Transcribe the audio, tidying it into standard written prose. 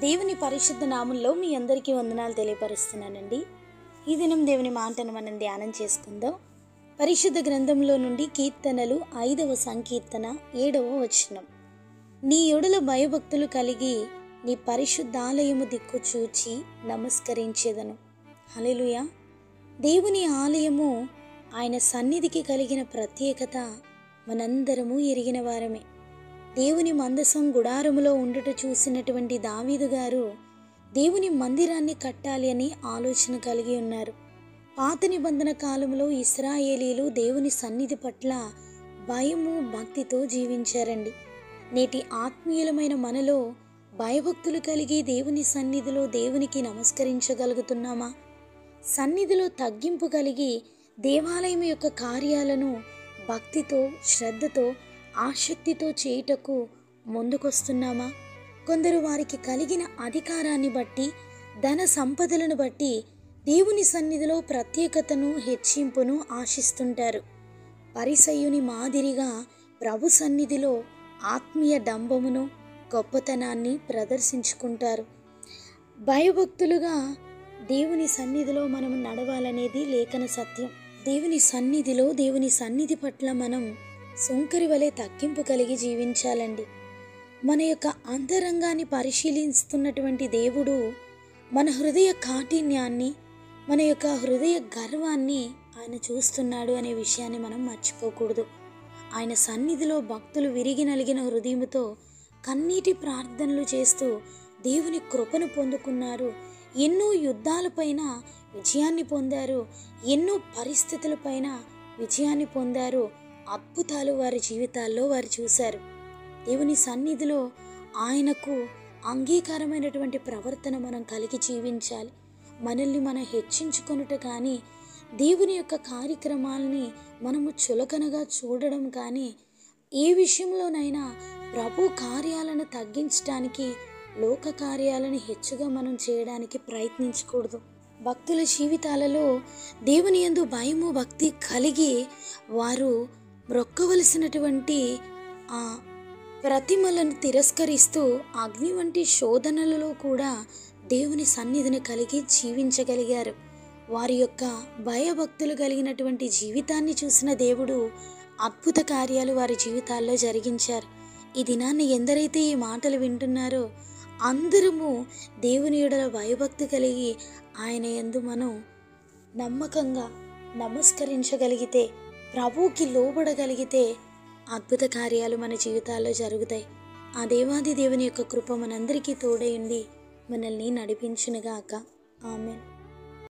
దేవుని పరిశుద్ధ నామంలో మీ అందరికీ వందనాలు తెలియపరుస్తున్నానండి. ఈ దినం దేవుని మాటను మనం ధ్యానం చేసుకుందాం. పరిశుద్ధ గ్రంథంలో నుండి కీర్తనలు 5వ సంకీర్తన 7వ వచనం. నీ యొడల భయభక్తులు కలిగి నీ పరిశుద్ధాలయము దిక్కు చూచి నమస్కరించేదను. హల్లెలూయా. దేవుని ఆలయము, ఆయన సన్నిధికి కలిగిన ప్రత్యేకత మనందరము ఎరిగిన వారమే. దేవుని మందసం గుడారములో ఉండుట చూసినటువంటి దావీదు గారు దేవుని మందిరాన్ని కట్టాలి అని ఆలోచన కలిగి ఉన్నారు. పాత నిబంధన కాలంలో ఇశ్రాయేలీలు దేవుని సన్నిధి పట్ల భయము భక్తితో జీవించారండి. నేటి ఆత్మీయులమైన మనలో భయభక్తులు కలిగి దేవుని సన్నిధిలో దేవునికి నమస్కరించగలుగుతున్నామా? సన్నిధిలో తగ్గింపు కలిగి దేవాలయం యొక్క కార్యాలను భక్తితో, శ్రద్ధతో, ఆసక్తితో చేయుటకు ముందుకొస్తున్నామా? కొందరు వారికి కలిగిన అధికారాన్ని బట్టి, ధన సంపదలను బట్టి దేవుని సన్నిధిలో ప్రత్యేకతను, హెచ్చింపును ఆశిస్తుంటారు. పరిసయ్యుని మాదిరిగా ప్రభు సన్నిధిలో ఆత్మీయ డంబమును, గొప్పతనాన్ని ప్రదర్శించుకుంటారు. భయభక్తులుగా దేవుని సన్నిధిలో మనం నడవాలనేది లేఖన సత్యం. దేవుని సన్నిధిలో, దేవుని సన్నిధి పట్ల మనం సుంకరి వలె తగ్గింపు కలిగి జీవించాలండి. మన యొక్క అంతరంగాన్ని పరిశీలిస్తున్నటువంటి దేవుడు మన హృదయ కాఠిన్యాన్ని, మన యొక్క హృదయ గర్వాన్ని ఆయన చూస్తున్నాడు అనే విషయాన్ని మనం మర్చిపోకూడదు. ఆయన సన్నిధిలో భక్తులు విరిగి నలిగిన హృదయముతో కన్నీటి ప్రార్థనలు చేస్తూ దేవుని కృపను పొందుకున్నారు. ఎన్నో యుద్ధాలపైన విజయాన్ని పొందారు. ఎన్నో పరిస్థితులపైన విజయాన్ని పొందారు. అద్భుతాలు వారి జీవితాల్లో వారు చూశారు. దేవుని సన్నిధిలో ఆయనకు అంగీకారమైనటువంటి ప్రవర్తన మనం కలిగి జీవించాలి. మనల్ని మనం హెచ్చించుకొనుట కానీ, దేవుని యొక్క కార్యక్రమాలని మనము చులకనగా చూడడం కానీ, ఏ విషయంలోనైనా ప్రభు కార్యాలను తగ్గించడానికి, లోక కార్యాలను హెచ్చుగా మనం చేయడానికి ప్రయత్నించకూడదు. భక్తుల జీవితాలలో దేవుని యందు భయము, భక్తి కలిగి వారు మ్రొక్కవలసినటువంటి ఆ ప్రతిమలను తిరస్కరిస్తూ అగ్ని వంటి శోధనలలో కూడా దేవుని సన్నిధిని కలిగి జీవించగలిగారు. వారి యొక్క భయభక్తులు కలిగినటువంటి జీవితాన్ని చూసిన దేవుడు అద్భుత కార్యాలు వారి జీవితాల్లో జరిగించారు. ఈ దినాన్ని ఎందరైతే ఈ మాటలు వింటున్నారో అందరము దేవుని యెడల భయభక్తి కలిగి ఆయన యందు మనం నమ్మకంగా నమస్కరించగలిగితే, ప్రభువుకి లోబడగలిగితే అద్భుత కార్యాలు మన జీవితాల్లో జరుగుతాయి. ఆ దేవాది దేవుని యొక్క కృప మనందరికీ తోడై ఉండి మనల్ని నడిపించునుగాక. ఆమేన్.